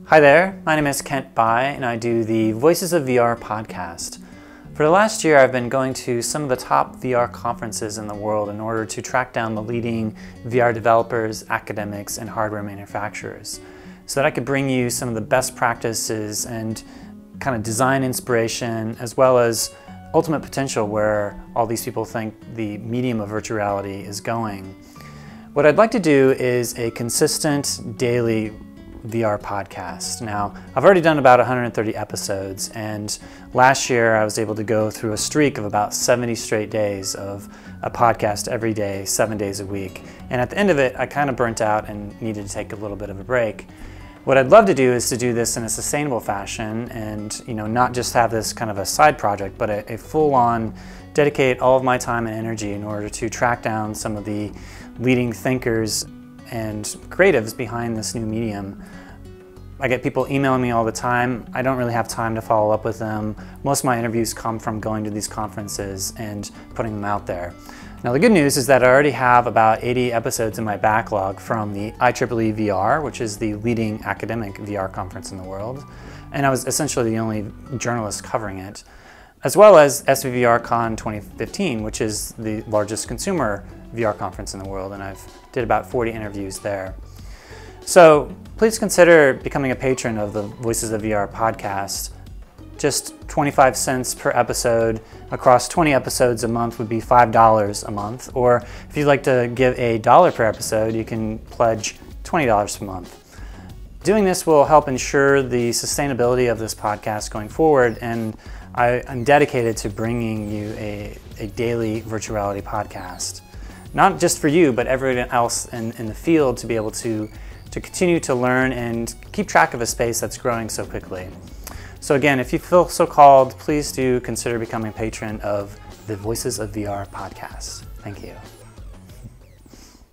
Hi there, my name is Kent Bai and I do the Voices of VR podcast. For the last year I've been going to some of the top VR conferences in the world in order to track down the leading VR developers, academics, and hardware manufacturers so that I could bring you some of the best practices and kind of design inspiration as well as ultimate potential where all these people think the medium of virtual reality is going. What I'd like to do is a consistent daily VR podcast. Now, I've already done about 130 episodes, and last year I was able to go through a streak of about 70 straight days of a podcast every day, 7 days a week. And at the end of it, I kind of burnt out and needed to take a little bit of a break. What I'd love to do is to do this in a sustainable fashion and, not just have this kind of a side project, but a full-on dedicate all of my time and energy in order to track down some of the leading thinkers and creatives behind this new medium. I get people emailing me all the time. I don't really have time to follow up with them. Most of my interviews come from going to these conferences and putting them out there. Now the good news is that I already have about 80 episodes in my backlog from the IEEE VR, which is the leading academic VR conference in the world, and I was essentially the only journalist covering it, as well as SVVRCon 2015, which is the largest consumer VR conference in the world, and I've did about 40 interviews there. So please consider becoming a patron of the Voices of VR podcast. Just 25 cents per episode across 20 episodes a month would be $5 a month, or if you'd like to give $1 per episode, you can pledge $20 per month. Doing this will help ensure the sustainability of this podcast going forward, and I'm dedicated to bringing you a daily virtual reality podcast. Not just for you, but everyone else in the field to be able to continue to learn and keep track of a space that's growing so quickly. So again, if you feel so called, please do consider becoming a patron of the Voices of VR podcast. Thank you.